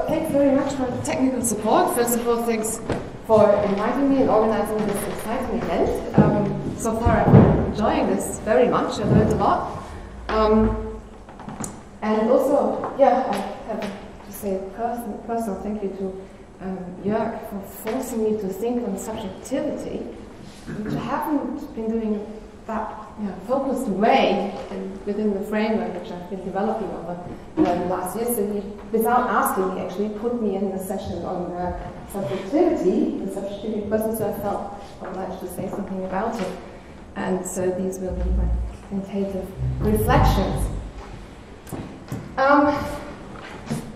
Thanks very much for the technical support. First of all, thanks for inviting me and organizing this exciting event. So far, I'm enjoying this very much. I learned a lot. And also, yeah, I have to say a personal thank you to Jörg for forcing me to think on subjectivity, which I haven't been doing that focused way within the framework which I've been developing over the last year. So he, without asking me, actually put me in the session on subjectivity, the subjectivity person, so I felt obliged to say something about it. And so these will be my tentative reflections.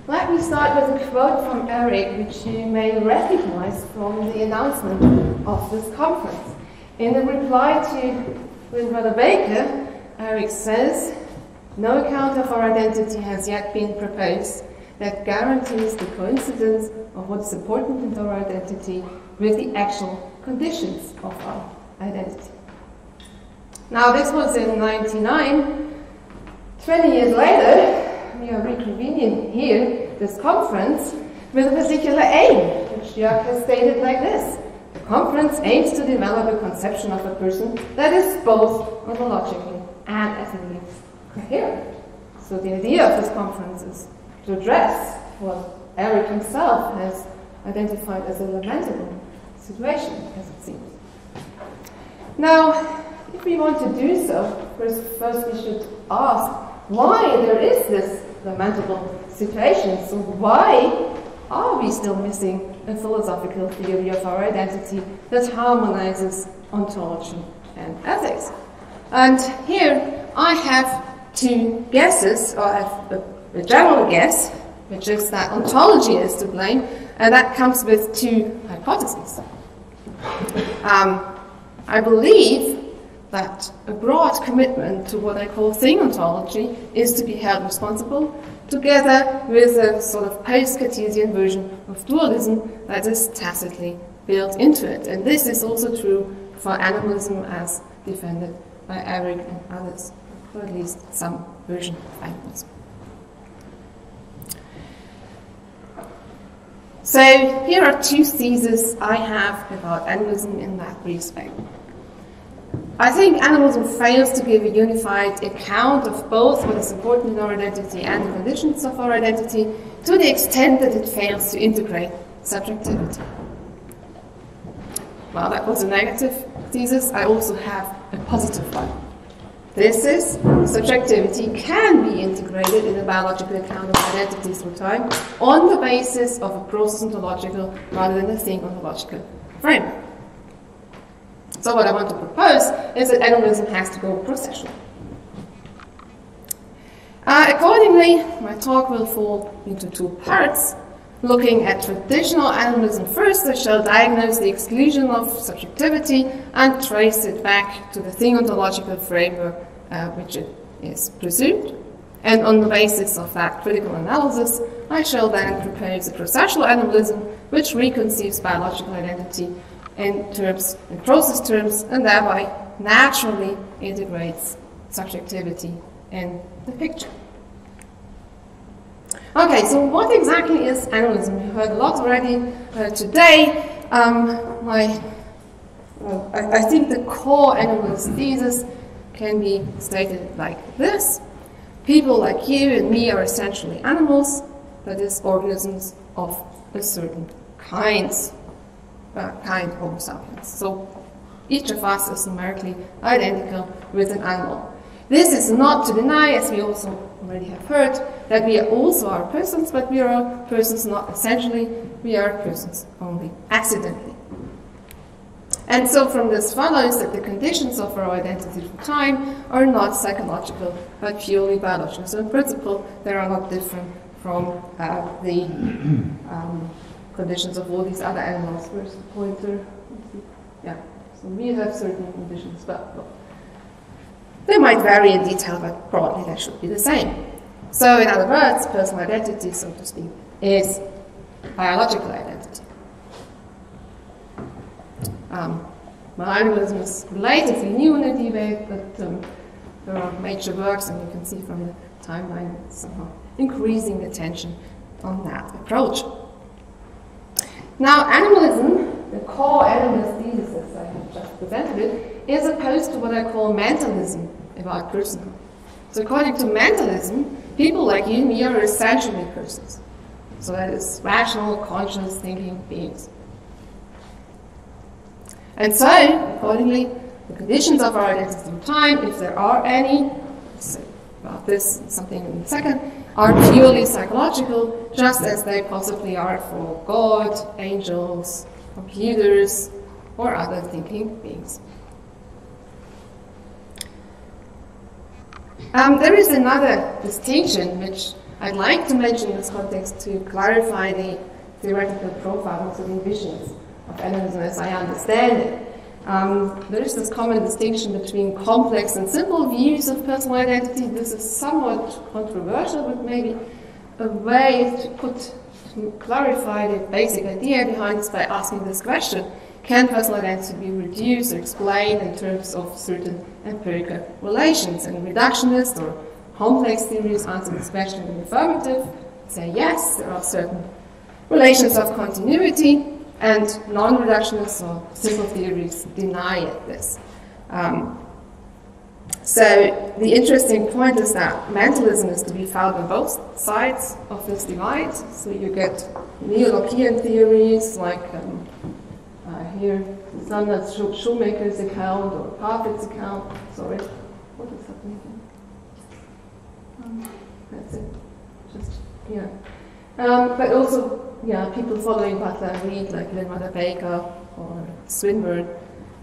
Let me start with a quote from Eric, which you may recognize from the announcement of this conference. In the reply to Brother Baker, Eric says, "No account of our identity has yet been proposed that guarantees the coincidence of what's important in our identity with the actual conditions of our identity." Now, this was in 1999. 20 years later, we are reconvening here this conference with a particular aim, which Jörg has stated like this. The conference aims to develop a conception of a person that is both ontologically and ethically coherent. So the idea of this conference is to address what Eric himself has identified as a lamentable situation, as it seems. Now, if we want to do so, first we should ask why there is this lamentable situation. So why are we still missing a philosophical theory of our identity that harmonizes ontology and ethics? And here I have two guesses, or I have a general guess, which is that ontology is to blame, and that comes with two hypotheses. I believe that a broad commitment to what I call thing ontology is to be held responsible, together with a sort of post-Cartesian version of dualism that is tacitly built into it. And this is also true for animalism as defended by Eric and others, or at least some version of animalism. So here are two theses I have about animalism in that respect. I think animalism fails to give a unified account of both what is important in our identity and the conditions of our identity, to the extent that it fails to integrate subjectivity. Well, that was a negative thesis. I also have a positive one. This is, subjectivity can be integrated in a biological account of identity through time on the basis of a process ontological rather than a thing ontological framework. So what I want to propose is that animalism has to go processual. Accordingly, my talk will fall into two parts. Looking at traditional animalism first, I shall diagnose the exclusion of subjectivity and trace it back to the thing ontological framework which it is presumed. And on the basis of that critical analysis, I shall then propose a processual animalism which reconceives biological identity in process terms, and thereby naturally integrates subjectivity in the picture. Okay, so what exactly is animalism? We heard a lot already today. I think the core animalist thesis can be stated like this. People like you and me are essentially animals, that is, organisms of a certain kind Homo sapiens. So each of us is numerically identical with an animal. This is not to deny, as we also already have heard, that we also are persons, but we are persons not essentially, we are persons only accidentally. And so from this follows that the conditions of our identity through time are not psychological, but purely biological. So in principle, they are not different from the conditions of all these other animals. Where's the pointer? Yeah, so we have certain conditions, but well, they might vary in detail, but broadly they should be the same. So in other words, personal identity, so to speak, is biological identity. Well, animalism is relatively new in the debate, but there are major works, and you can see from the timeline it's somehow increasing the tension on that approach. Now, animalism, the core animalist thesis as I have just presented it, is opposed to what I call mentalism about personhood. So according to mentalism, people like you and me are essentially persons. So that is rational, conscious, thinking beings. And so, accordingly, the conditions of our identity in time, if there are any, we'll say about this something in a second, are purely psychological, just as they possibly are for God, angels, computers, or other thinking beings. There is another distinction which I'd like to mention in this context to clarify the theoretical profile of the visions of animalism as I understand it. There is this common distinction between complex and simple views of personal identity. This is somewhat controversial, but maybe a way to clarify the basic idea behind this by asking this question: can personal identity be reduced or explained in terms of certain empirical relations? And reductionist or complex theories answer this question in the affirmative, say yes, there are certain relations of continuity, and non-reductionists or simple theories deny this. So the interesting point is that mentalism is to be found on both sides of this divide. So you get neo-Lockean theories like here, Sanders Shoemaker's account or Parfit's account. Sorry, what is happening here? That's it. Just, yeah. But also, yeah, people following Butler and Reed, like Lynn Baker or Swinburne,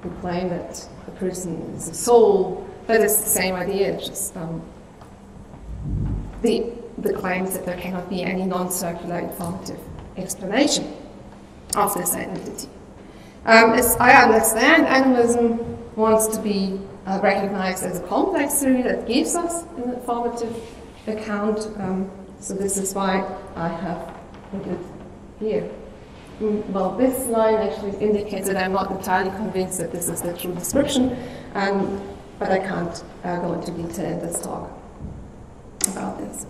who claim that a person is a soul. But it's the same idea, it's just the claims that there cannot be any non-circular informative explanation of this identity. As I understand, animalism wants to be recognized as a complex theory that gives us an informative account. So this is why I have put it here. Well, this line actually indicates that I'm not entirely convinced that this is the true description, but I can't go into detail in this talk about this.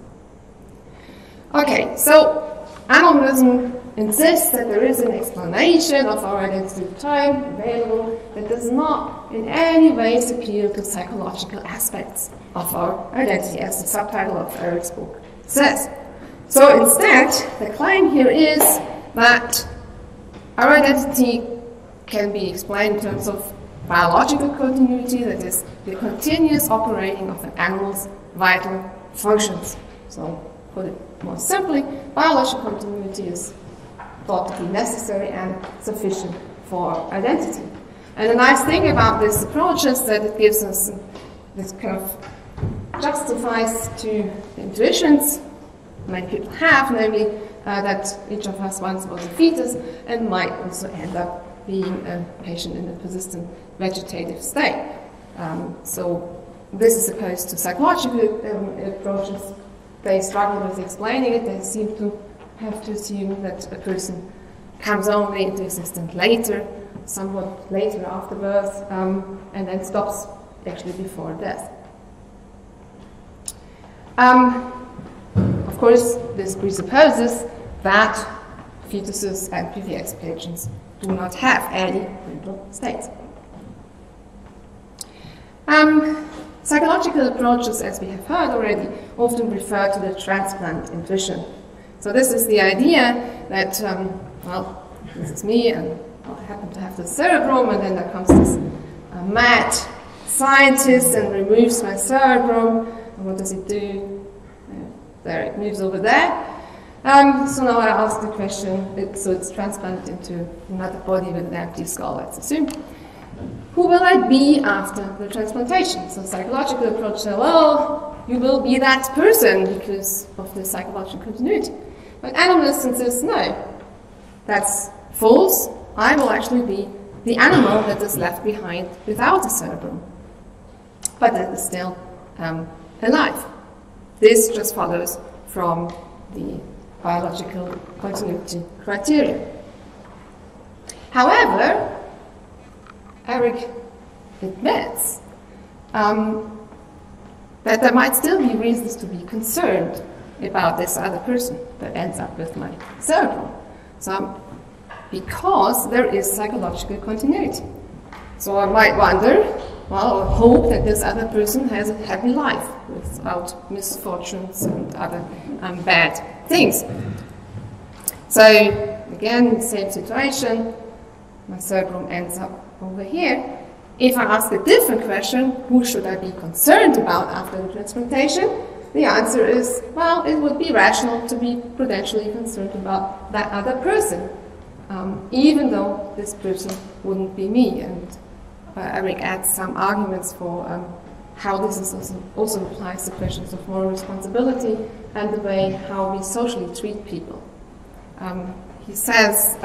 Okay, so animalism insists that there is an explanation of our identity of time available that does not in any way appeal to psychological aspects of our identity, as the subtitle of Eric's book says. So instead, the claim here is that our identity can be explained in terms of biological continuity, that is, the continuous operating of an animal's vital functions. So, put it more simply, biological continuity is thought to be necessary and sufficient for identity. And the nice thing about this approach is that it gives us this kind of justifies to the intuitions many people have, namely that each of us once was a fetus and might also end up being a patient in a persistent vegetative state. So this is opposed to psychological approaches. They struggle with explaining it. They seem to have to assume that a person comes only into existence later, somewhat later after birth, and then stops actually before death. Of course, this presupposes that fetuses and PVX patients do not have any mental states. Psychological approaches, as we have heard already, often refer to the transplant intuition. So this is the idea that, well, this is me, and I happen to have the cerebrum, and then there comes this mad scientist and removes my cerebrum, and what does it do? There, it moves over there. So now I ask the question, so it's transplanted into another body with an empty skull, let's assume. Who will I be after the transplantation? So psychological approach says, well, you will be that person because of the psychological continuity. But animalists insist, no, that's false. I will actually be the animal that is left behind without a cerebrum, but that is still alive. This just follows from the biological continuity criteria. However, Eric admits that there might still be reasons to be concerned about this other person that ends up with my cerebrum. So, because there is psychological continuity. So I might wonder, well, or hope that this other person has a happy life without misfortunes and other bad things. So, again, same situation, my cerebrum ends up over here. If I ask a different question, who should I be concerned about after the transplantation? The answer is, well, it would be rational to be prudentially concerned about that other person, even though this person wouldn't be me. And Eric adds some arguments for how this is also applies to questions of moral responsibility and the way how we socially treat people. He says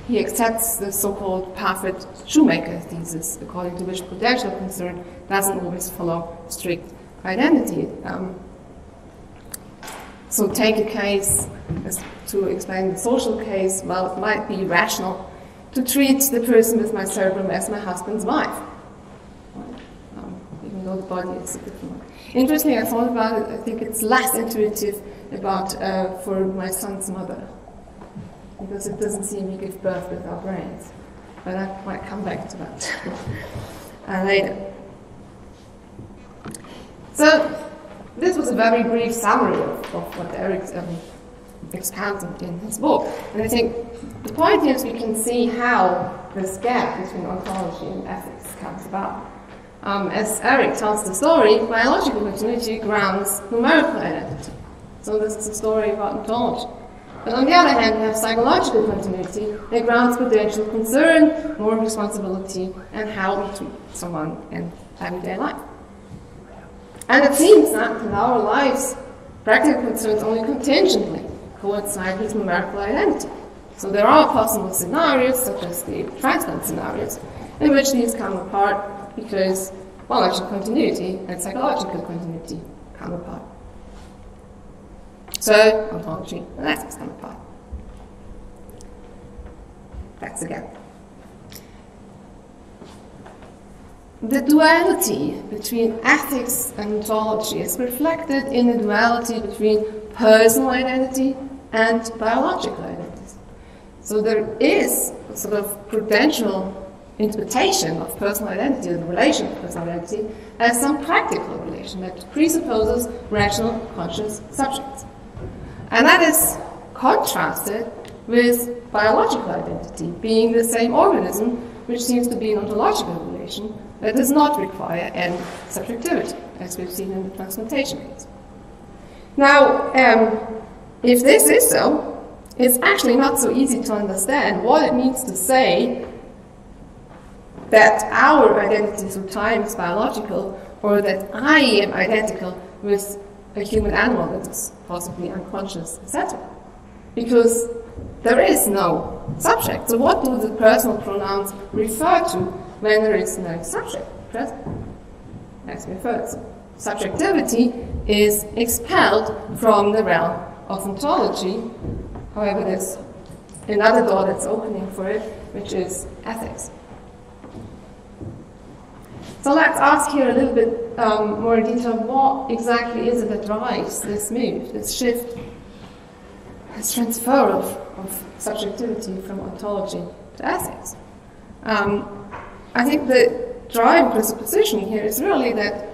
he accepts the so-called perfect shoemaker thesis, according to which prudential concern doesn't always follow strict identity. So take a case, to explain the social case, well, it might be rational to treat the person with my cerebrum as my husband's wife, even though the body is a different one. Interestingly, I thought about it, I think it's less intuitive about for my son's mother, because it doesn't seem we give birth with our brains. But I might come back to that later. So, this was a very brief summary of what Eric expounded in his book. And I think the point is we can see how this gap between ontology and ethics comes about. As Eric tells the story, biological continuity grounds numerical identity. So this is a story about ontology. But on the other hand, we have psychological continuity that grounds prudential concern, moral responsibility, and how we treat someone in everyday life. And it seems that in our lives, practical concerns only contingently coincide with numerical identity. So there are possible scenarios, such as the transplant scenarios, in which these come apart because biological continuity and psychological continuity come apart. So, ontology and ethics come apart. That's again. The duality between ethics and ontology is reflected in the duality between personal identity and biological identity. So there is a sort of prudential interpretation of personal identity, or the relation of personal identity, as some practical relation that presupposes rational, conscious subjects. And that is contrasted with biological identity, being the same organism, which seems to be an ontological relation that does not require any subjectivity, as we've seen in the transplantation case. Now, if this is so, it's actually not so easy to understand what it means to say that our identity through time is biological, or that I am identical with a human animal that is possibly unconscious, etc. Because there is no subject. So what do the personal pronouns refer to when there is no subject present? As we referred to. Subjectivity is expelled from the realm of ontology. However, there's another door that's opening for it, which is ethics. So let's ask here a little bit more in detail, what exactly is it that drives this move, this shift, this transfer of subjectivity from ontology to ethics? I think the driving presupposition here is really that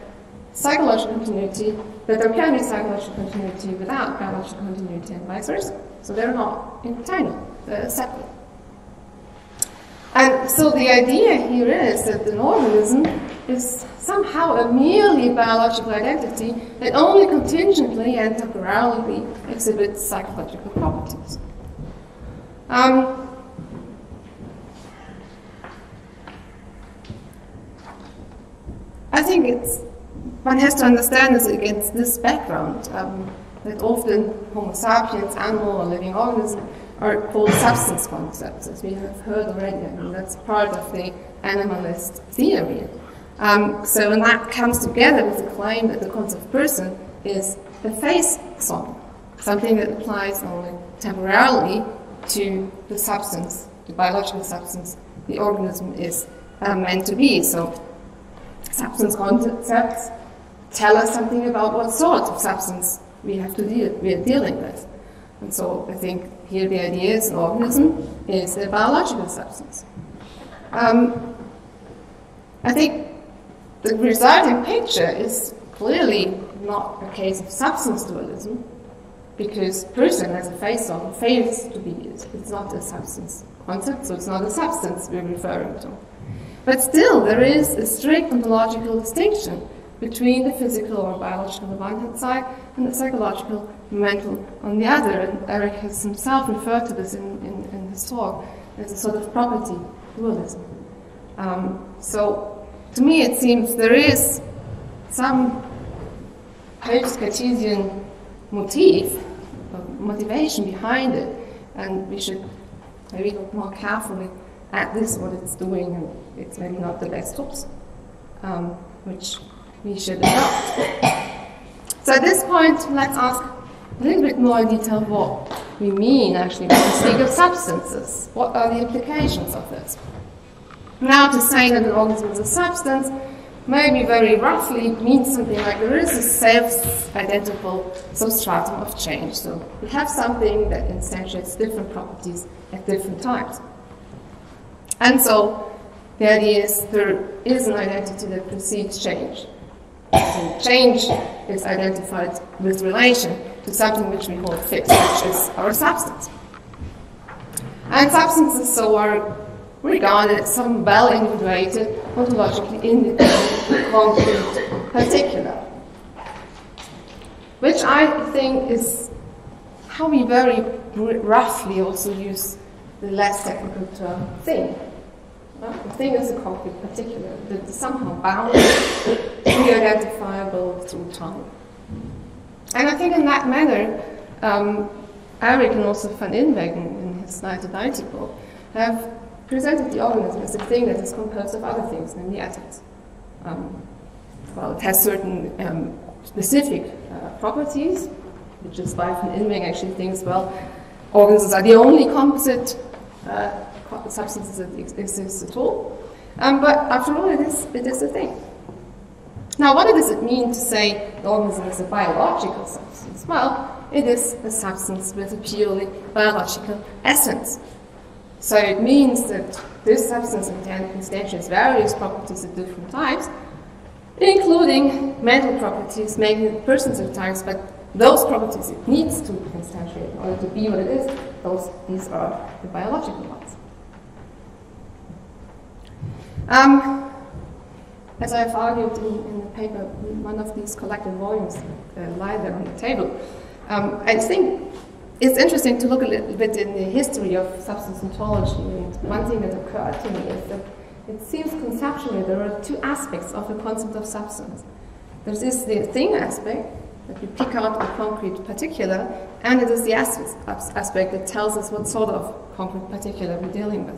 psychological continuity, that there can be psychological continuity without biological continuity and vice versa. So they're not entangled, they're separate. And so the idea here is that an organism is somehow a merely biological identity that only contingently and temporarily exhibits psychological properties. I think one has to understand this against this background, that often Homo sapiens, animal or living organism, are called substance concepts, as we have heard already. I mean, that's part of the animalist theory. So when that comes together with the claim that the concept person is a face song, something that applies only temporarily to the substance, the biological substance the organism is meant to be. So substance concepts tell us something about what sort of substance we are dealing with. And so I think here the idea is an organism is a biological substance. I think the resulting picture is clearly not a case of substance dualism, because person as a face-on fails to be it. It's not a substance concept, so it's not a substance we're referring to. But still, there is a strict ontological distinction between the physical or biological on the one hand side and the psychological, mental on the other. And Eric has himself referred to this in his talk as a sort of property dualism. So, to me, it seems there is some post-Cartesian motivation behind it, and we should maybe look more carefully at this, what it's doing, and it's maybe not the best tools, which we should adopt. So at this point, let's ask a little bit more in detail what we mean actually when we speak of substances. What are the implications of this? Now, to say that an organism is a substance, maybe very roughly means something like there is a self-identical substratum of change. So we have something that instantiates different properties at different times. And so the idea is there is an identity that precedes change. And change is identified with relation to something which we hold fixed, which is our substance. And substances so are regarded as some well-individuated, ontologically independent, concrete particular. Which I think is how we very roughly also use the less technical term thing. Well, the thing is a concrete particular that is somehow bound, identifiable through time. And I think in that manner, Eric and also Van Inwegen in his 1990 book have presented the organism as a thing that is composed of other things, namely atoms. Well, it has certain specific properties, which is why Van Inwegen actually thinks, well, organisms are the only composite substances that exist at all. But after all, it is a thing. Now, what does it mean to say the organism is a biological substance? Well, it is a substance with a purely biological essence. So it means that this substance instantiates various properties at different times, including mental properties, making persons at times, but those properties it needs to instantiate in order to be what it is, these are the biological ones. As I have argued in the paper, one of these collected volumes lie there on the table, I think it's interesting to look a little bit in the history of substance ontology. And one thing that occurred to me is that it seems conceptually there are two aspects of the concept of substance. There's this the thing aspect, that we pick out a concrete particular, and it is the aspect that tells us what sort of concrete particular we're dealing with.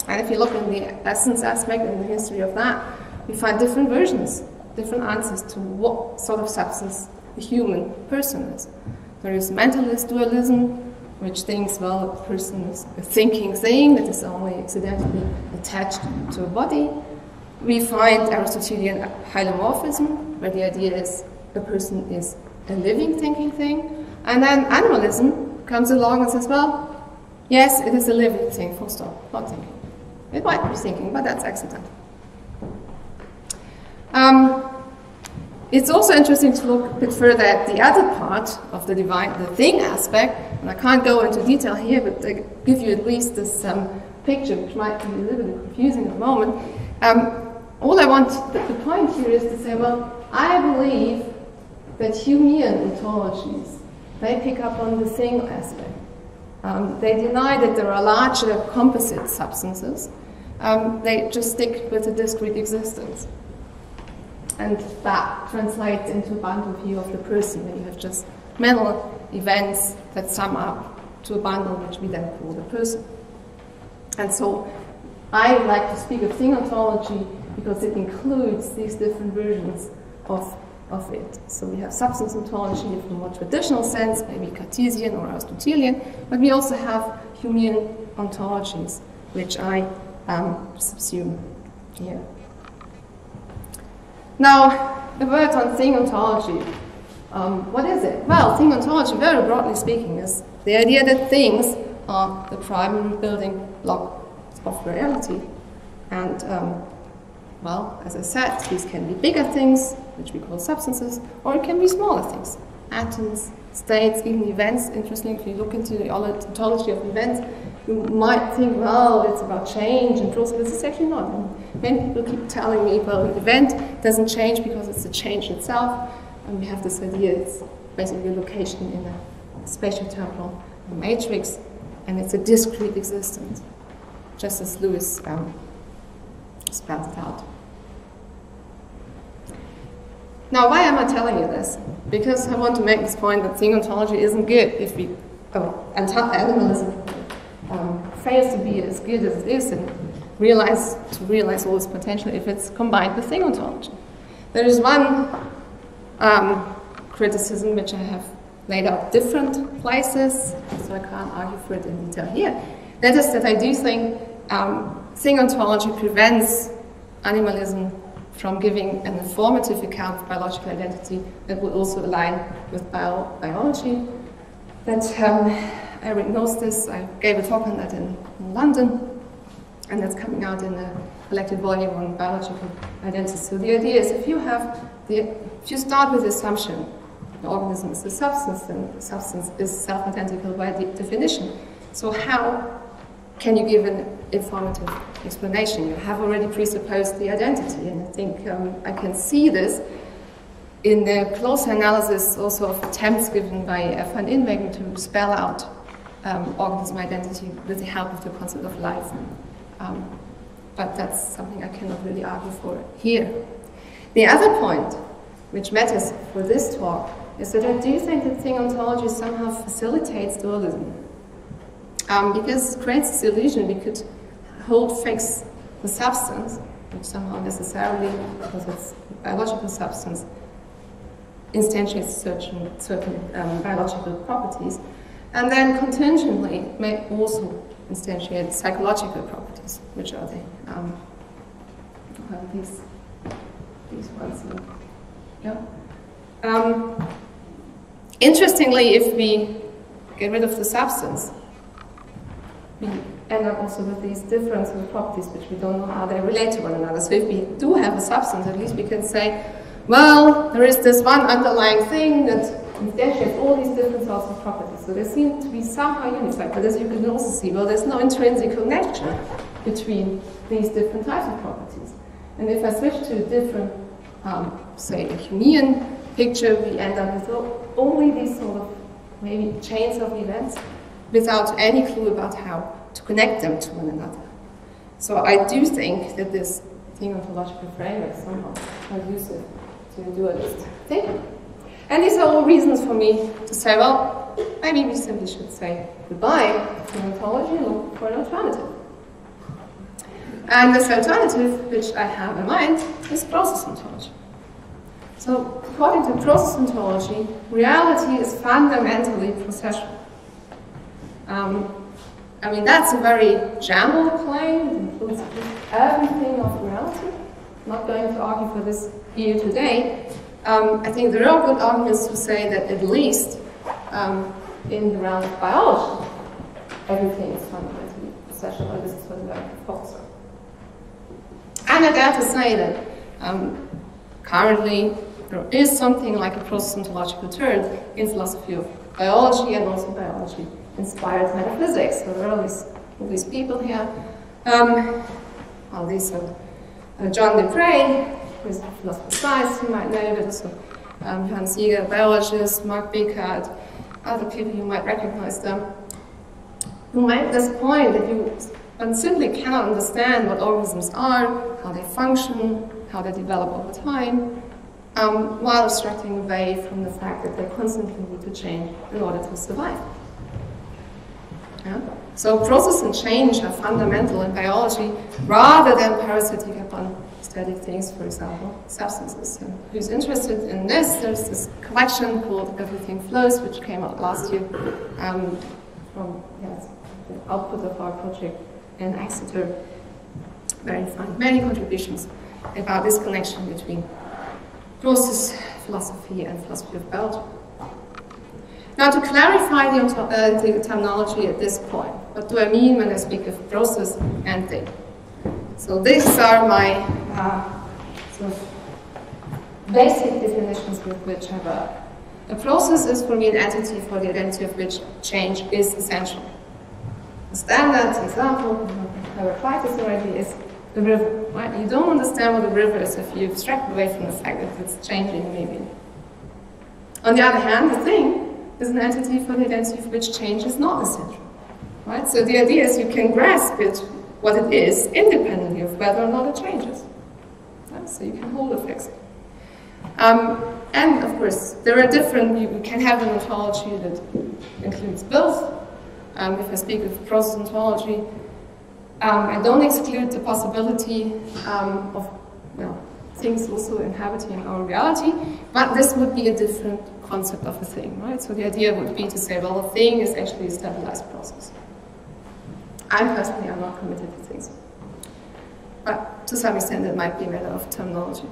And if you look in the essence aspect and the history of that, we find different versions, different answers to what sort of substance the human person is. There is mentalist dualism, which thinks, well, a person is a thinking thing that is only accidentally attached to a body. We find Aristotelian hylomorphism, where the idea is a person is a living thinking thing. And then animalism comes along and says, well, yes, it is a living thing, full stop, not thinking. It might be thinking, but that's accidental. It's also interesting to look a bit further at the other part of the divine, the thing aspect, and I can't go into detail here, but I give you at least this picture, which might be a little bit confusing at the moment. All I want, the point here is to say, well, I believe that Humean ontologies, they pick up on the thing aspect. They deny that there are larger composite substances. They just stick with a discrete existence. And that translates into a bundle view of the person, where you have just mental events that sum up to a bundle which we then call the person. And so I like to speak of thing ontology because it includes these different versions of it. So we have substance ontology in a more traditional sense, maybe Cartesian or Aristotelian, but we also have Humean ontologies, which I subsume here. Now, a word on thing ontology. What is it? Well, thing ontology, very broadly speaking, is the idea that things are the primary building block of reality. And, well, as I said, these can be bigger things, which we call substances, or it can be smaller things, atoms, states, even events. Interesting, if you look into the ontology of events, you might think, well, it's about change and process, but it's actually not. And many people keep telling me, well, an event doesn't change because it's a change itself. And we have this idea, it's basically a location in a spatio-temporal matrix, and it's a discrete existence, just as Lewis spelled it out. Now, why am I telling you this? Because I want to make this point that thing ontology isn't good if we, animalism fails to be as good as it is and realize all its potential if it's combined with thing ontology. There is one criticism which I have laid out different places, so I can't argue for it in detail here. That is that I do think thing ontology prevents animalism from giving an informative account of biological identity that would also align with biology. That Eric knows this. I gave a talk on that in London, and that's coming out in a collected volume on biological identity. So the idea is if you start with the assumption the organism is a substance, then the substance is self-identical by definition. So how can you give an informative explanation? You have already presupposed the identity, and I think I can see this in the closer analysis also of attempts given by van Inwegen to spell out organism identity with the help of the concept of life. But that's something I cannot really argue for here. The other point, which matters for this talk, is that I do think that thing ontology somehow facilitates dualism. Because it creates this illusion we could hold fixed the substance, which somehow necessarily, because it's a biological substance, instantiates certain biological properties, and then contingently may also instantiate psychological properties, which are these ones. Yeah. Interestingly, if we get rid of the substance, we end up also with these differential properties which we don't know how they relate to one another. So if we do have a substance, at least we can say, well, there is this one underlying thing that instantiates all these different sorts of properties. So they seem to be somehow unified. But as you can also see, well, there's no intrinsic connection between these different types of properties. And if I switch to a different, say, a Humean picture, we end up with only these sort of maybe chains of events without any clue about how to connect them to one another. So I do think that this thing ontological framework is somehow conducive to dualist thinking. And these are all reasons for me to say, well, maybe we simply should say goodbye to ontology and look for an alternative. And this alternative, which I have in mind, is process ontology. So, according to process ontology, reality is fundamentally processual. I mean, that's a very general claim. It includes everything of reality. I'm not going to argue for this here today. I think there are good arguments to say that at least in the realm of biology, everything is fundamentally processual, and this is what I'm going to focus on. And I dare to say that currently there is something like a process ontological turn in philosophy of biology and also biology-inspired metaphysics. So there are all these people here. Well, these are John Dupre, who is a philosopher of science, you might know, but also Hans Jäger, a biologist, Mark Beckert, other people you might recognize them, who make this point that you simply cannot understand what organisms are, how they function, how they develop over time, while abstracting away from the fact that they constantly need to change in order to survive. Yeah? So process and change are fundamental in biology rather than parasitic upon static things, for example, substances. And who's interested in this, there's this collection called Everything Flows, which came out last year from the output of our project in Exeter. Very fun. Many contributions about this connection between process philosophy and philosophy of biology. Now, to clarify the terminology at this point, what do I mean when I speak of process and thing? So these are my sort of basic definitions with which I work. A process is for me an entity for the identity of which change is essential. A standard example, I replied this already, is the river. Right? You don't understand what a river is if you abstract away from the fact that it's changing maybe. On the other hand, the thing is an entity for the identity of which change is not essential. Right? So the idea is you can grasp it, what it is, independently of whether or not it changes. Right? So you can hold it fixed. And of course, there are different, you can have an ontology that includes both. If I speak of process ontology, I don't exclude the possibility of things also inhabiting our reality, but this would be a different concept of a thing, right? So the idea would be to say, well, a thing is actually a stabilized process. I personally am not committed to things. But to some extent, it might be a matter of terminology.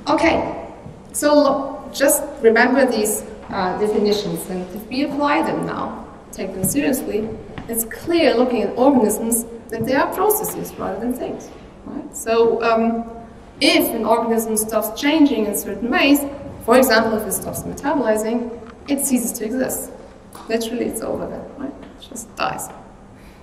Okay, so just remember these definitions, and if we apply them now, take them seriously, it's clear looking at organisms that they are processes rather than things. Right? So if an organism stops changing in certain ways, for example, if it stops metabolizing, it ceases to exist. Literally, it's over then, right? It just dies.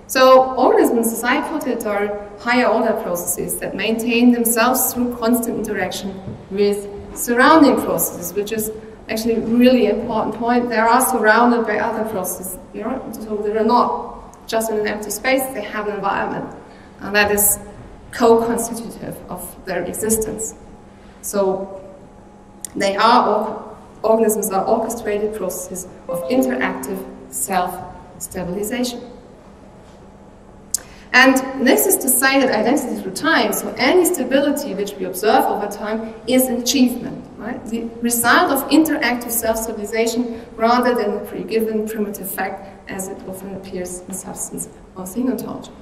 So organisms, as I put it, are higher order processes that maintain themselves through constant interaction with surrounding processes, which is actually a really important point. They are surrounded by other processes. So they are not just in an empty space, they have an environment. And that is co-constitutive of their existence. So they are, organisms are orchestrated processes of interactive self-stabilization. And this is to say that identity through time, so any stability which we observe over time, is an achievement, right? The result of interactive self-stabilization rather than a pre-given primitive fact as it often appears in substance or thing ontology.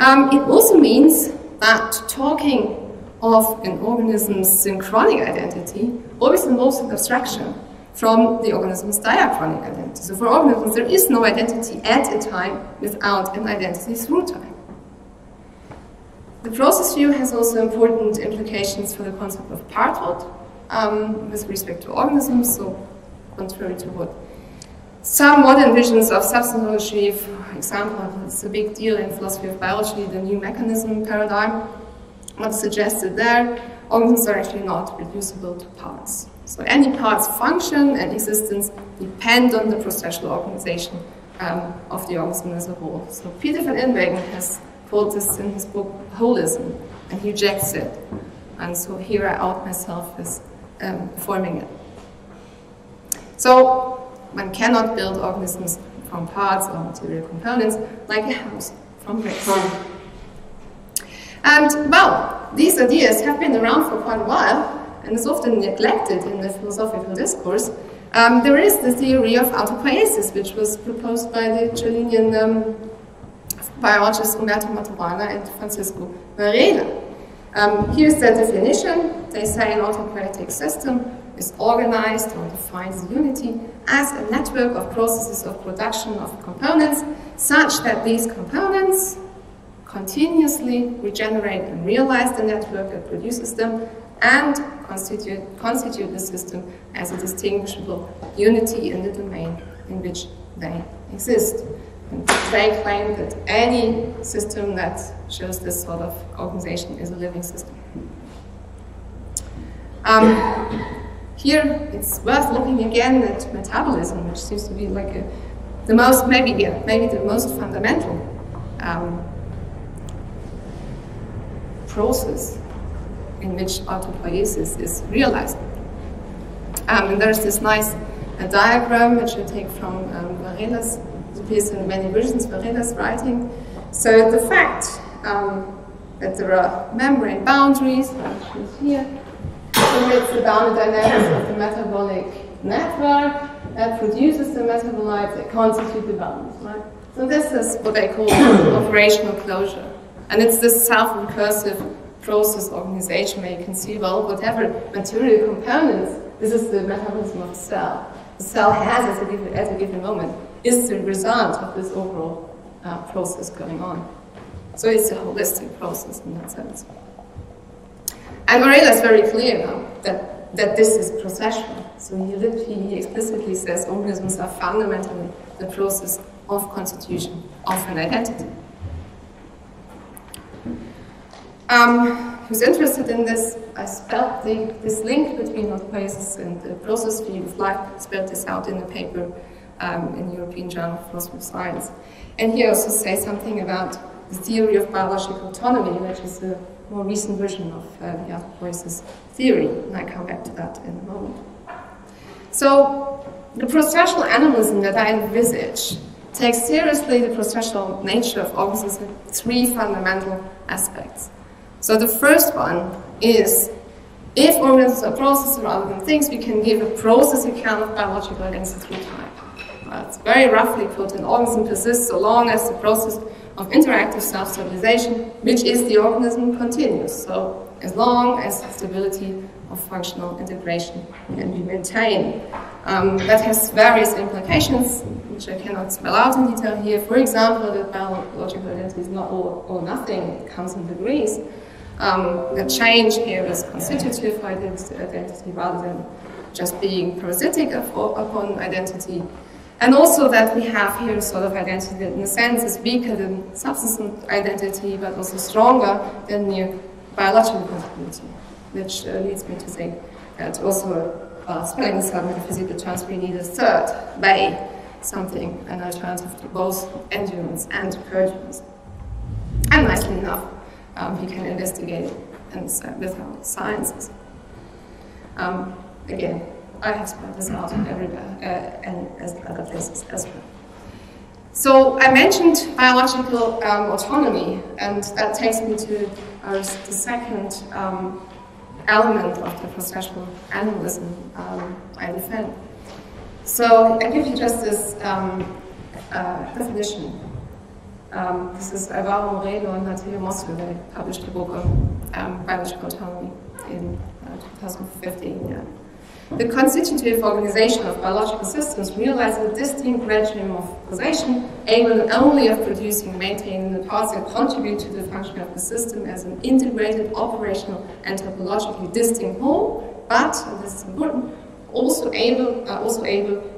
It also means that talking of an organism's synchronic identity always involves an abstraction from the organism's diachronic identity. So for organisms, there is no identity at a time without an identity through time. The process view has also important implications for the concept of parthood with respect to organisms, so contrary to what some modern visions of substantiology, for example, it's a big deal in philosophy of biology, the new mechanism paradigm, what's suggested there, organisms are actually not reducible to parts. So any parts function and existence depend on the processual organization of the organism as a whole. So Peter van Inwegen has called this in his book holism, and he rejects it. And so here I out myself as forming it. So one cannot build organisms from parts or material components like a house from bricks. And well, these ideas have been around for quite a while, and is often neglected in the philosophical discourse. There is the theory of autopoiesis, which was proposed by the Chilean biologists Umberto Maturana and Francisco Varela. Here's the definition. They say an autopoietic system is organized or defines unity as a network of processes of production of components such that these components continuously regenerate and realize the network that produces them and constitute the system as a distinguishable unity in the domain in which they exist. And they claim that any system that shows this sort of organization is a living system. Here, it's worth looking again at metabolism, which seems to be like the most, maybe the most fundamental process in which autopoiesis is realized. And there's this nice diagram which I take from Varela's, it appears in many versions, Varela's writing. So the fact that there are membrane boundaries, which is here, permits the boundary dynamics of the metabolic network that produces the metabolites that constitute the boundaries, right? So this is what I call operational closure. And it's this self-recursive process organization where you can see, well, whatever material components, this is the metabolism of the cell. The cell has at a given moment is the result of this overall process going on. So it's a holistic process in that sense. And Varela is very clear now that this is processual. So he explicitly says organisms are fundamentally the process of constitution of an identity. Who's interested in this, I spelled this link between autopoiesis and the process field of life, spelled this out in a paper in the European Journal of Philosophy of Science. And here I also say something about the theory of biological autonomy, which is a more recent version of the autopoiesis theory, and I come back to that in a moment. So, the processual animalism that I envisage takes seriously the processual nature of organisms in three fundamental aspects. So the first one is, if organisms are processes rather than things, we can give a process account of biological identity through time. It's very roughly put, an organism persists so long as the process of interactive self-stabilization, which is the organism, continues. So as long as stability of functional integration can be maintained. That has various implications, which I cannot spell out in detail here. For example, that biological identity is not all or nothing, it comes in degrees. The change here is constitutive identity rather than just being parasitic upon identity. And also that we have here sort of identity that in a sense is weaker than subsistent identity, but also stronger than mere biological continuity, which leads me to think that also spelling this out in physical terms, we need a third way, something, an alternative to both endurance and permanence. And nicely enough, we can investigate and with our sciences. Again, I have spelled this out everywhere and as other places as well. So I mentioned biological autonomy, and that takes me to the second element of the processual animalism I defend. So I give you just this definition. This is Alvaro Moreno and Natalia Moscow. They published a book on biological autonomy in 2015. Yeah. The constitutive organization of biological systems realizes a distinct regime of causation, able not only of producing and maintaining the parts that contribute to the function of the system as an integrated, operational, and topologically distinct whole, but, and this is important, also able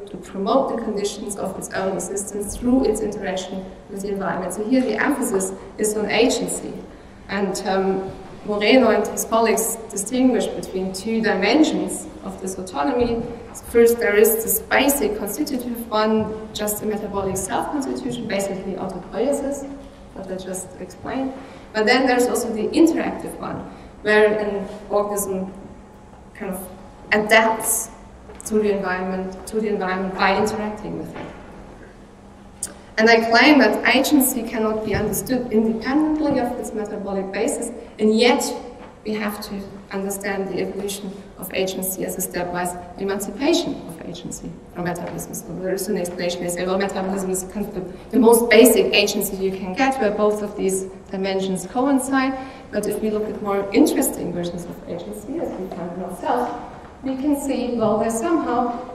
to promote the conditions of its own existence through its interaction with the environment. So here the emphasis is on agency. And Moreno and his colleagues distinguish between two dimensions of this autonomy. First, there is this basic constitutive one, just a metabolic self-constitution, basically autopoiesis, that I just explained. But then there's also the interactive one, where an organism kind of adapts to the environment by interacting with it. And I claim that agency cannot be understood independently of its metabolic basis, and yet we have to understand the evolution of agency as a stepwise emancipation of agency from metabolism. So there is an explanation. They say, well, metabolism is kind of the most basic agency you can get, where both of these dimensions coincide. But if we look at more interesting versions of agency, as we find in ourselves, we can see, well, they're somehow,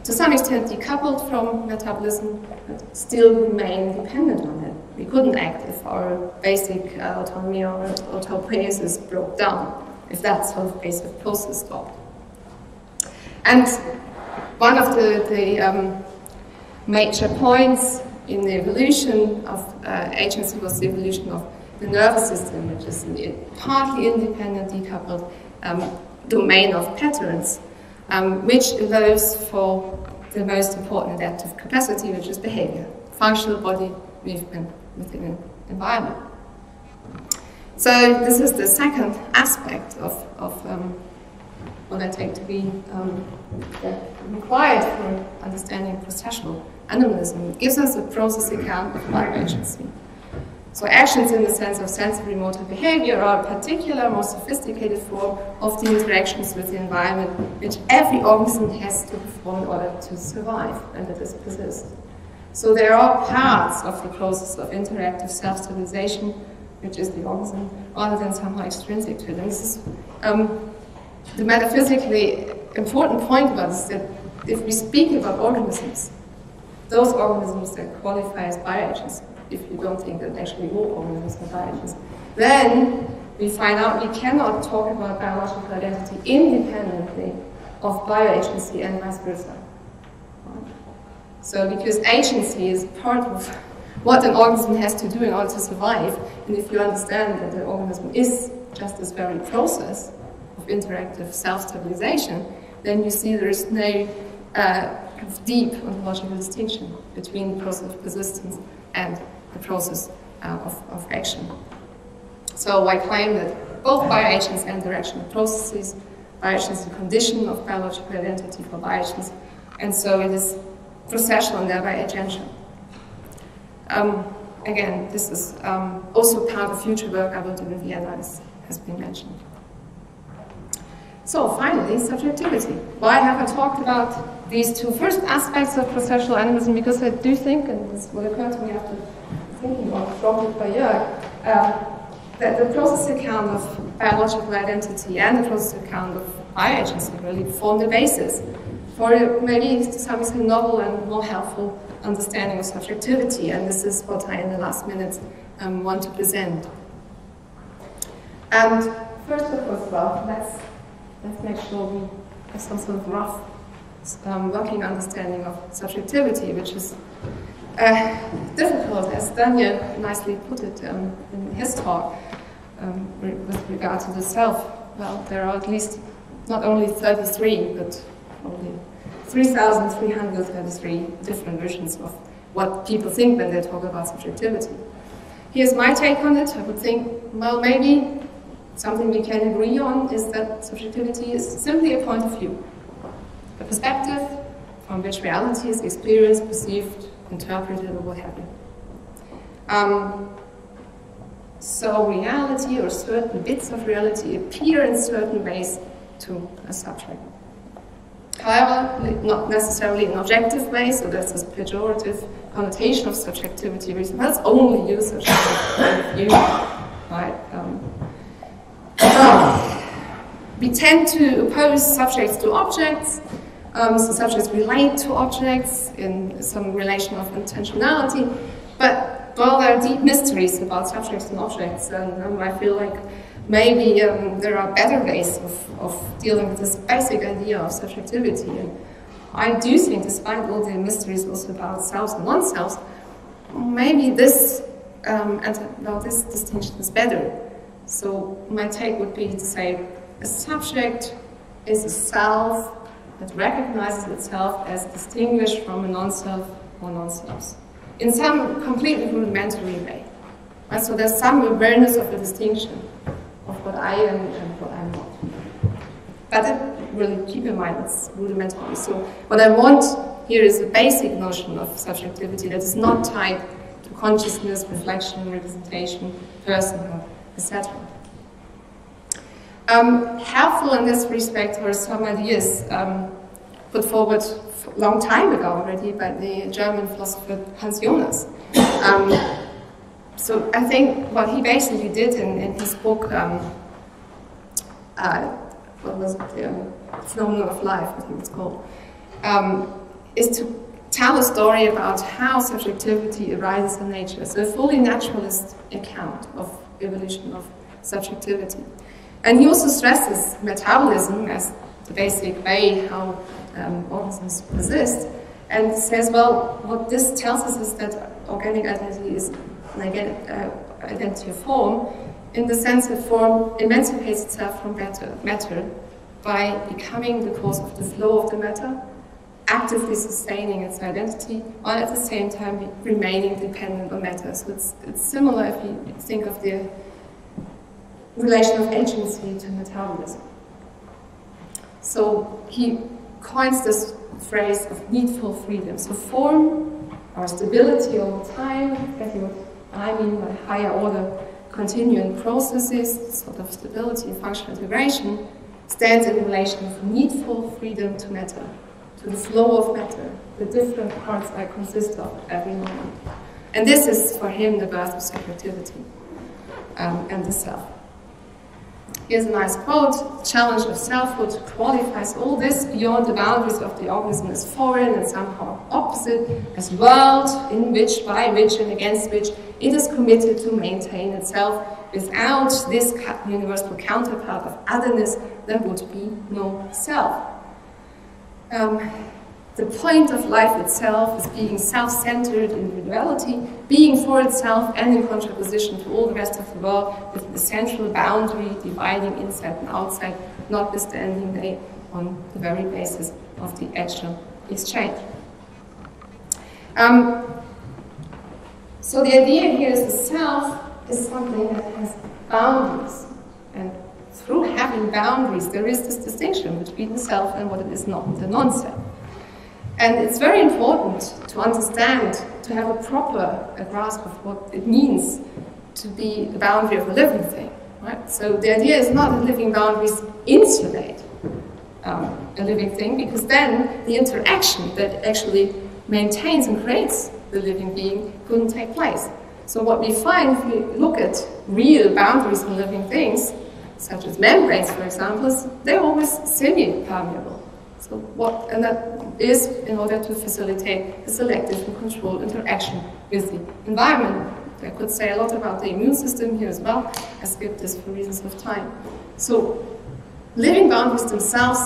to some extent, decoupled from metabolism, but still remain dependent on it. We couldn't act if our basic autonomy or autopoiesis broke down, if that sort of basic process stopped. And one of the major points in the evolution of agency was the evolution of the nervous system, which is a partly independent, decoupled domain of patterns, which allows for the most important adaptive capacity, which is behavior, functional body movement within an environment. So this is the second aspect of what I take to be required for understanding processual animalism. It gives us a process account of life agency. So actions in the sense of sensory motor behavior are a particular, more sophisticated form of the interactions with the environment, which every organism has to perform in order to survive and that is persist. So there are parts of the process of interactive self-stabilization which is the organism, rather than somehow extrinsic to it. And this is the metaphysically important point about this, that if we speak about organisms, those organisms that qualify as bioagents, if you don't think that actually all organisms are bioagents, then we find out we cannot talk about biological identity independently of bioagency and vice versa. So because agency is part of what an organism has to do in order to survive, and if you understand that the organism is just this very process of interactive self-stabilization, then you see there is no deep ontological distinction between the process of persistence and the process of action. So I claim that both bioagents and directional processes, bioagents is a condition of biological identity for bioagents, and so it is processual and thereby agential. Again, this is also part of future work I will do in Vienna, as has been mentioned. So finally, subjectivity. Why have I talked about these two first aspects of processual animalism? Because I do think, and this will occur to me after thinking about prompted by Jörg, that the process account of biological identity and the process account of bioagency really form the basis for maybe to some extent novel and more helpful understanding of subjectivity, and this is what I in the last minutes want to present. And first of all, well, let's make sure we have some sort of rough working understanding of subjectivity, which is difficult, as Daniel nicely put it in his talk with regard to the self. Well, there are at least not only 33, but probably 3,333 different versions of what people think when they talk about subjectivity. Here's my take on it. I would think, well, maybe something we can agree on is that subjectivity is simply a point of view, a perspective from which reality is experienced, perceived, interpreted, or what have you. So reality, or certain bits of reality, appear in certain ways to a subject. However, not necessarily in objective ways, so that's this pejorative connotation of subjectivity. Let's only use subjective point of view, right? We tend to oppose subjects to objects, so subjects relate to objects in some relation of intentionality, but well, there are deep mysteries about subjects and objects, and I feel like maybe there are better ways of dealing with this basic idea of subjectivity. And I do think, despite all the mysteries also about selves and non-selves, maybe this this distinction is better. So my take would be to say a subject is a self that recognizes itself as distinguished from a non-self or non-selves in some completely rudimentary way. Right? So there's some awareness of the distinction of what I am and what I'm not. But really keep in mind it's rudimentary. So what I want here is a basic notion of subjectivity that is not tied to consciousness, reflection, representation, personhood, etc. Helpful in this respect are some ideas put forward a long time ago already by the German philosopher Hans Jonas. So I think what he basically did in his book, what was it, Phenomenon of Life, I think it's called, is to tell a story about how subjectivity arises in nature. So a fully naturalist account of evolution of subjectivity. And he also stresses metabolism as the basic way how organisms persist, and says, well, what this tells us is that organic identity is an identity of form, in the sense that form emancipates itself from matter by becoming the cause of the flow of the matter, actively sustaining its identity, while at the same time remaining dependent on matter. So it's similar if you think of the relation of agency to metabolism. So he coins this phrase of needful freedom. So form, or stability over time, exactly what I mean by higher order continuing processes, sort of stability and functional integration, stands in relation of needful freedom to matter, to the flow of matter, the different parts I consist of at every moment. And this is for him the birth of subjectivity. and the self. Here's a nice quote: "Challenge of selfhood qualifies all this beyond the boundaries of the organism as foreign and somehow opposite, as world in which, by which, and against which it is committed to maintain itself. Without this universal counterpart of otherness, there would be no self." The point of life itself is being self-centered individuality, being for itself and in contraposition to all the rest of the world, with the central boundary dividing inside and outside, notwithstanding they on the very basis of the actual exchange. So the idea here is the self is something that has boundaries, and through having boundaries there is this distinction between the self and what it is not, the non-self. And it's very important to understand, to have a proper grasp of what it means to be the boundary of a living thing, right? So the idea is not that living boundaries insulate a living thing, because then the interaction that actually maintains and creates the living being couldn't take place. So what we find if we look at real boundaries in living things, such as membranes, for example, is they're always semi-permeable. So and that is in order to facilitate the selective and controlled interaction with the environment. I could say a lot about the immune system here as well. I skipped this for reasons of time. So living boundaries themselves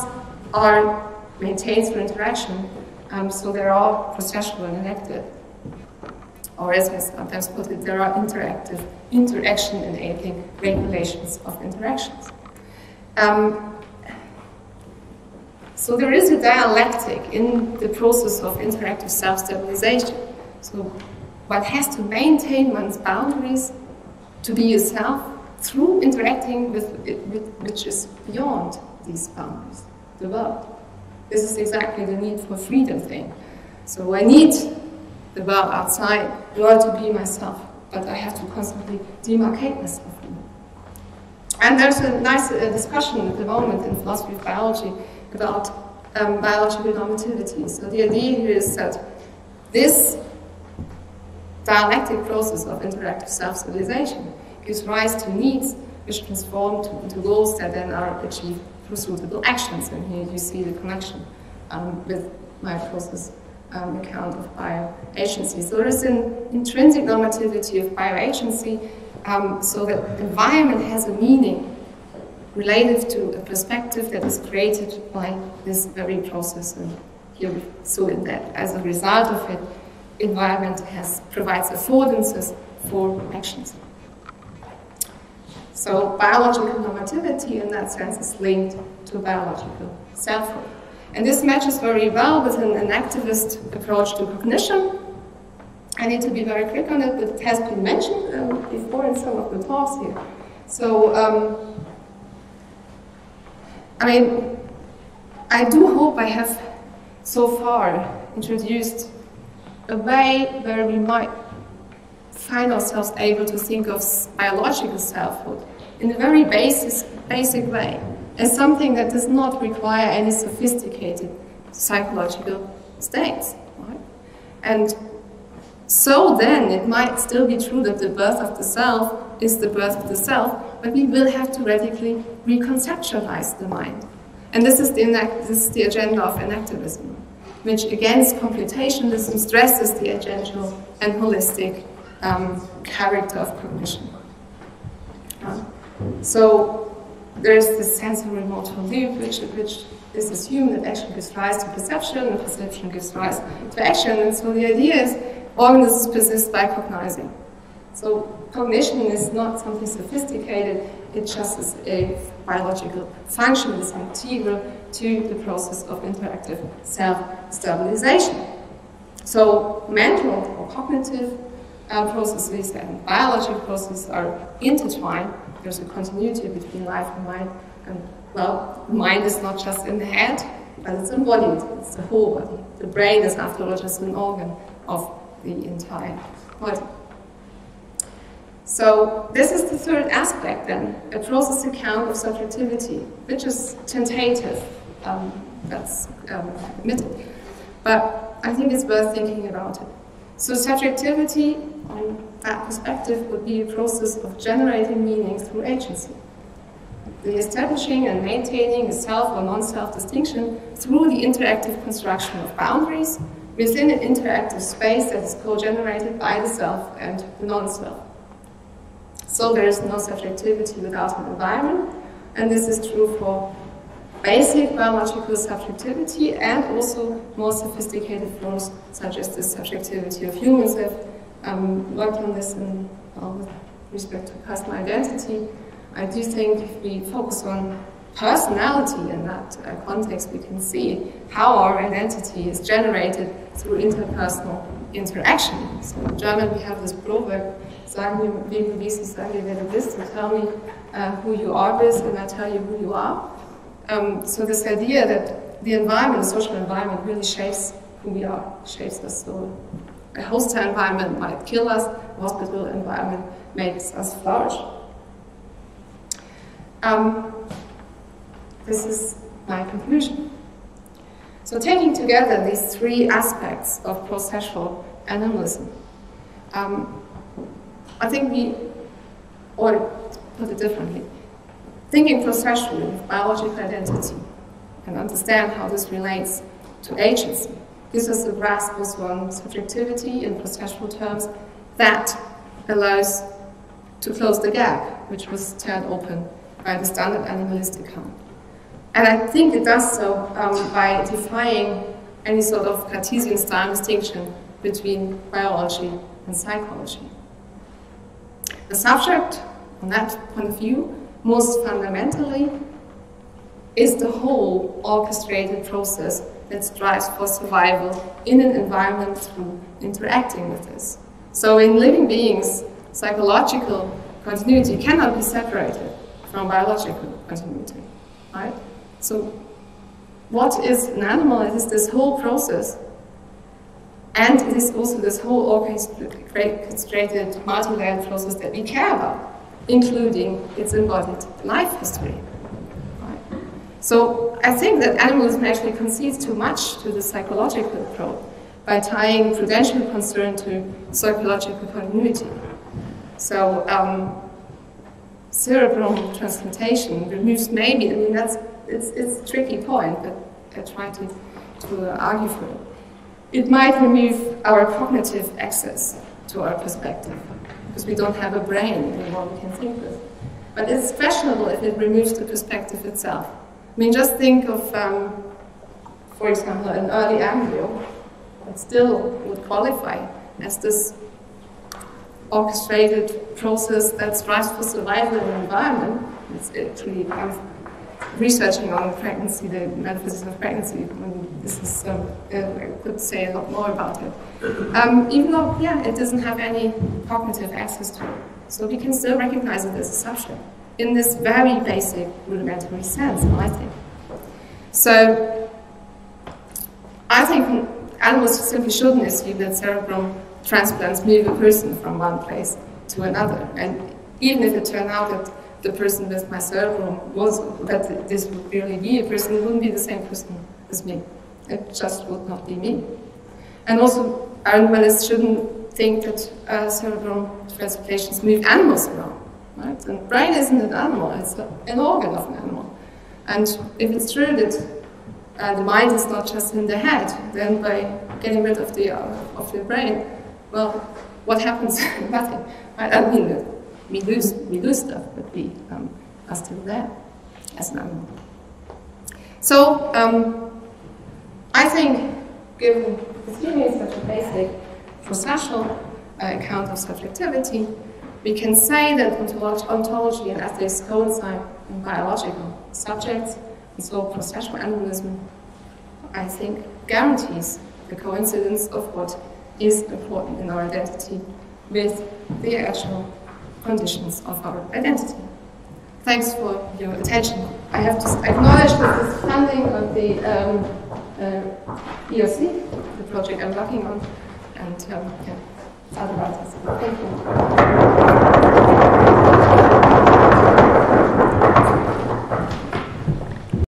are maintained through interaction, so they are processual and enacted. Or as I sometimes put it, there are interactive, interaction-enabling regulations of interactions. So there is a dialectic in the process of interactive self-stabilization. So one has to maintain one's boundaries to be a self through interacting with which is beyond these boundaries, the world. This is exactly the need for freedom thing. So I need the world outside in order to be myself, but I have to constantly demarcate myself from it. And there's a nice discussion at the moment in philosophy of biology about biological normativity. So the idea here is that this dialectic process of interactive self-stabilization gives rise to needs which transform into goals that then are achieved through suitable actions. And here you see the connection with my process account of bioagency. So there is an intrinsic normativity of bioagency, so that environment has a meaning related to a perspective that is created by this very process. And here we saw in that as a result of it, environment provides affordances for actions. So biological normativity in that sense is linked to biological selfhood. And this matches very well with an activist approach to cognition. I need to be very quick on it, but it has been mentioned before in some of the talks here. So, I mean, I do hope I have so far introduced a way where we might find ourselves able to think of biological selfhood in a very basic way, as something that does not require any sophisticated psychological states. Right? And so then it might still be true that the birth of the self is the birth of the self, but we will have to radically reconceptualize the mind. And this is the agenda of enactivism, which against computationalism stresses the agential and holistic character of cognition. So there is this sensory motor loop which is assumed that action gives rise to perception, and perception gives rise to action. And so the idea is organisms persist by cognizing. So cognition is not something sophisticated, it just is a biological function, it's integral to the process of interactive self-stabilization. So mental or cognitive processes and biological processes are intertwined. There's a continuity between life and mind. And well, mind is not just in the head, but it's embodied, it's the whole body. The brain is, after all, just an organ of the entire body. So this is the third aspect then, a process account of subjectivity, which is tentative, that's admitted. But I think it's worth thinking about it. So subjectivity, that perspective would be a process of generating meaning through agency. The establishing and maintaining a self or non-self distinction through the interactive construction of boundaries within an interactive space that is co-generated by the self and the non-self. So there is no subjectivity without an environment, and this is true for basic biological subjectivity and also more sophisticated forms such as the subjectivity of humans. I've worked on this with respect to personal identity. I do think if we focus on personality in that context, we can see how our identity is generated through interpersonal interaction. So in German we have this proverb, sagen wir, wie Sie sagen, wer du bist, and tell me who you are with, and I tell you who you are. So this idea that the environment, the social environment, really shapes who we are, shapes us. So a hostile environment might kill us, a hospitable environment makes us flourish. This is my conclusion. So taking together these three aspects of processual animalism, I think or to put it differently, thinking processually with biological identity and understand how this relates to agency gives us a grasp also on subjectivity in processual terms that allows to close the gap which was turned open by the standard animalistic account. And I think it does so by defying any sort of Cartesian style distinction between biology and psychology. The subject, from that point of view, most fundamentally, is the whole orchestrated process that strives for survival in an environment through interacting with this. So in living beings, psychological continuity cannot be separated from biological continuity, right? So what is an animal? It is this whole process, and it is also this whole orchestrated, multi-layered process that we care about, including its embodied life history. Right? So I think that animalism actually concedes too much to the psychological approach by tying prudential concern to psychological continuity. So cerebral transplantation removes maybe, I mean it's a tricky point, but I try to argue for it. It might remove our cognitive access to our perspective, because we don't have a brain anymore we can think with. But it's questionable if it removes the perspective itself. I mean, just think of, for example, an early embryo that still would qualify as this orchestrated process that strives for survival in the environment. It's actually kind of researching on pregnancy, the metaphysics of pregnancy. This is, I could say a lot more about it. Even though, yeah, it doesn't have any cognitive access to it. So we can still recognize it as a subject in this very basic rudimentary sense, I think. So I think animals simply shouldn't assume that cerebral transplants move a person from one place to another. And even if it turned out that the person with my cerebrum that this would really be a person, it wouldn't be the same person as me. It just would not be me. And also, animalists shouldn't think that cerebral transplantations move animals around. Right? The brain isn't an animal, it's an organ of an animal. And if it's true that the mind is not just in the head, then by getting rid of the brain, well, what happens? Nothing. Right? I mean, we lose stuff, but we are still there as an animal. So, I think, given assuming such a basic processual account of subjectivity, we can say that ontology and ethics coincide in biological subjects, and so processual animalism, I think, guarantees the coincidence of what is important in our identity with the actual conditions of our identity. Thanks for your attention. I have to acknowledge that this funding of the EOC, the project I'm working on, and yeah, other writers. Thank you.